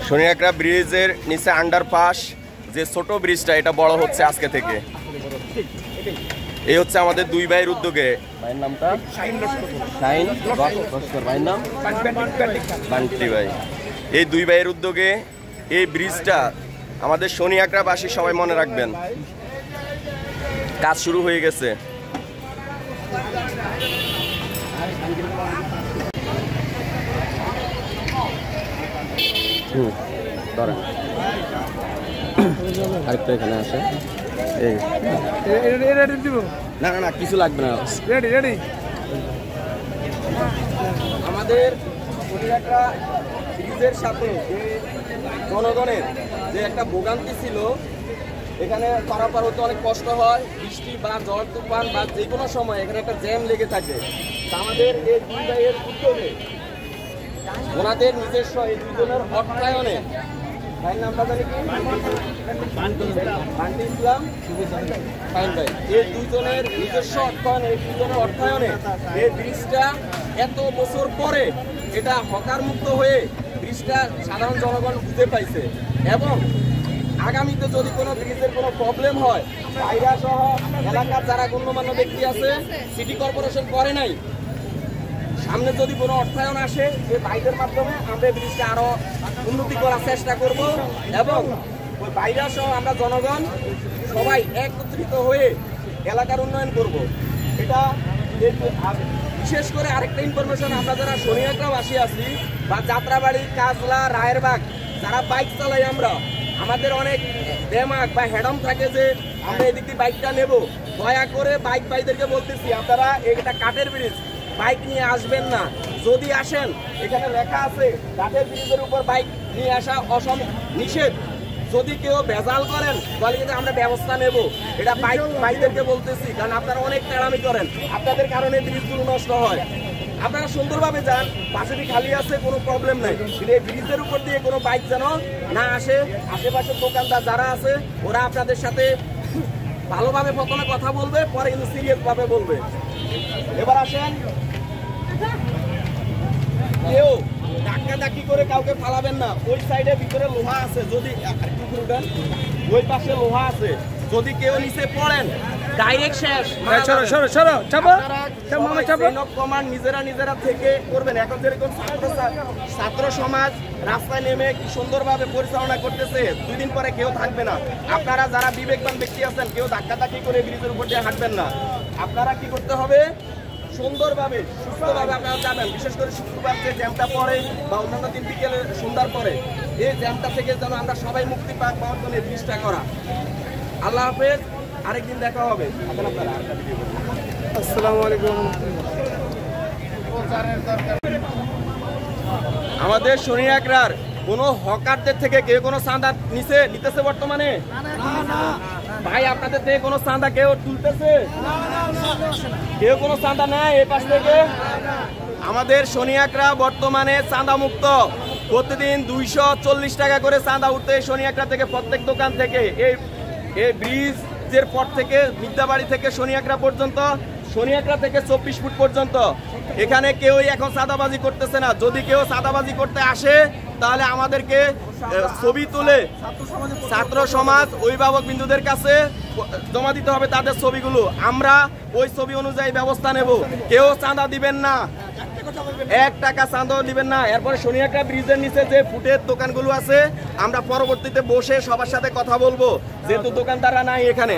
শনিয়াকড়া ব্রিজের নিচে আন্ডারপাস যে ছোট ব্রিজটা এটা বড় হচ্ছে আজকে থেকে। এই হচ্ছে আমাদের দুই ভাইয়ের উদ্যোগে। ভাইয়ের নামটা শাহিন লস্কর, ভাইয়ের নাম বান্টি ভাই। এই দুই ভাইয়ের উদ্যোগে এই ব্রিজটা আমাদের শনিয়াকড়াবাসী সবাই মনে রাখবেন। কাজ শুরু হয়ে গেছে। আরেকটা এখানে আসে। না না না কিছু লাগবে না, রেডি রেডি। আমাদের শনিয়াকড়া ব্রিজের সাথে যে জনগণের যে একটা ভোগান্তি ছিল, এখানে পারাপার হতে অনেক কষ্ট হয়, বৃষ্টি বা ঝড় তুফান বা যে কোনো সময় এখানে একটা জ্যাম লেগে থাকে। আমাদের এই দুই ভাইয়ের উদ্যোগে ওনাদের নিজস্ব এই দুজনের অর্থায়নে, ভাইয়ের নামটা জানি কি, বান্টি ইসলাম ভাই, এই দুজনের নিজস্ব অর্থায়নে, এই দুজনের অর্থায়নে এই ব্রিজটা এত বছর পরে এটা হকার মুক্ত হয়ে ব্রিজটা সাধারণ জনগণ বুঝতে পাইছে। এবং আগামীতে যদি কোনো ব্রিজের কোনো প্রবলেম হয়, বাইরা সহ এলাকার যারা গণ্যমান্য ব্যক্তি আছে, সিটি কর্পোরেশন করে নাই, সামনে যদি কোনো অর্থায়ন আসে এই বাইরের মাধ্যমে আমরা ব্রিজটা আরো উন্নতি করার চেষ্টা করব। এবং ওই বাইরা সহ আমরা জনগণ সবাই একত্রিত হয়ে এলাকার উন্নয়ন করব। এটা বিশেষ করে আরেকটা ইনফরমেশন, আমরা যারা শনিয়াকড়াবাসী আছি বা যাত্রাবাড়ি, কাজলা, রায়েরবাগ যারা বাইক চালাই, আমাদের অনেক দেমাগ বা হেডম থাকে যে আমরা এদিক দিয়ে বাইকটা নেব। দয়া করে বাইক ভাইদেরকে বলতেছি, আপনারা এটা কাঠের ব্রিজ, বাইক নিয়ে আসবেন না। যদি আসেন, এখানে লেখা আছে কাঠের ব্রিজের উপর বাইক নিয়ে আসা নিষেধ। যদি কেউ ভেজাল করেন তাহলে কিন্তু আমরা ব্যবস্থা নেব। এটা বাইক ভাইদেরকে বলতেছি, কারণ আপনারা অনেক তেড়ামি করেন, আপনাদের কারণে ব্রিজগুলো নষ্ট হয়। আপনারা সুন্দরভাবে যান, পাশেটি খালি আছে, কোনো প্রবলেম নাই, কিন্তু এই ব্রিজের উপর দিয়ে কোনো বাইক যেন না আসে। আশেপাশের দোকানদার যারা আছে ওরা আপনাদের সাথে ভালোভাবে প্রথমে কথা বলবে, পরে কিন্তু সিরিয়াস ভাবে বলবে। এবার আসেন, কেউ ধাক্কাধাক্কি করে কাউকে ফালাবেন না। ওই সাইডে ভিতরে লোহা আছে, যদি ওই পাশে লোহা আছে, যদি কেউ নিচে পড়েন ডাইরেক্ট শেষ। নিজেরা থেকে করবেন। এখন যেরকম ছাত্র সমাজ রাস্তায় নেমে কি সুন্দরভাবে পরিচালনা করতেছে, 2 দিন পরে কেউ থাকবে না। আপনারা যারা বিবেকবান ব্যক্তি আছেন, কেউ ধাক্কাধাক্কি করে ব্রিজের উপর দিয়ে হাঁটবেন না। আপনারা কি করতে হবে, সুন্দরভাবে সুস্থভাবে আপনারা যাবেন। বিশেষ করে শুক্রবার যে জ্যামটা পরে বা অন্যান্য দিন বিকেলে সন্ধ্যার পরে, এই জ্যামটা থেকে যেন আমরা সবাই মুক্তি পাওয়ার জন্য ব্রিজটা করা। আল্লাহ হাফেজ, আরেকদিন দেখা হবে। আসসালামু আলাইকুম। আমাদের শনিয়াকড়ার কোনো হকারদের থেকে কেউ কোনো চাঁদা নিতেছে বর্তমানে? ভাই, আপনাদের থেকে কোনো চাঁদা কেউ তুলতেছে? কেউ কোনো চাঁদা নেয় এই পাশ থেকে? আমাদের শনিয়াকড়া বর্তমানে চাঁদা মুক্ত। প্রতিদিন 240 টাকা করে চাঁদা উঠতে শনিয়াকড়া থেকে, প্রত্যেক দোকান থেকে। এই ব্রিজের পর থেকে বিদ্যাবাড়ি থেকে শনিয়াকড়া পর্যন্ত, শনিয়াকড়া থেকে 24 ফুট পর্যন্ত এখানে কেউই এখন চাঁদাবাজি করতেছে না। যদি কেউ চাঁদাবাজি করতে আসে তাহলে আমাদেরকে ছবি তুলে ছাত্র সমাজ, অভিভাবক বিন্দুদের কাছে জমা দিতে হবে তাদের ছবিগুলো। আমরা ওই ছবি অনুযায়ী ব্যবস্থা নেব। কেউ চাঁদা দিবেন না, 1 টাকা চাঁদাও দিবেন না। এরপরে শনিয়াকড়া ব্রিজের নিচে যে ফুটের দোকানগুলো আছে, আমরা পরবর্তীতে বসে সবার সাথে কথা বলবো, যেহেতু দোকানদাররা নাই এখানে।